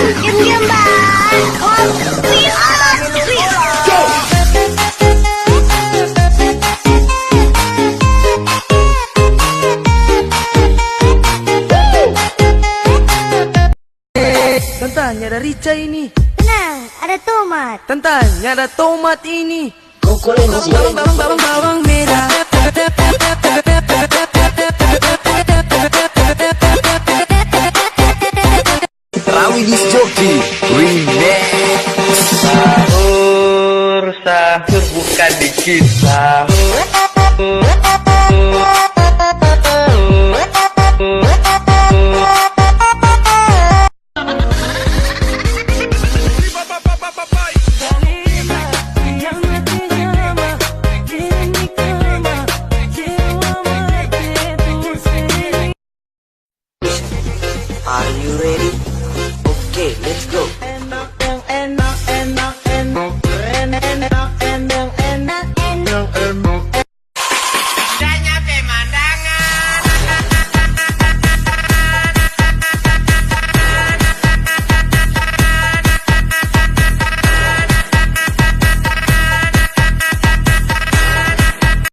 Diam-diam bang. Kopi Tantanya ada rica ini. Tenang, ada tomat. Tantanya ada tomat ini. Bawang merah. Rawi Disc Jockey Remix. Sahur bukan dikit sahur. Are you ready? Okay, let's go.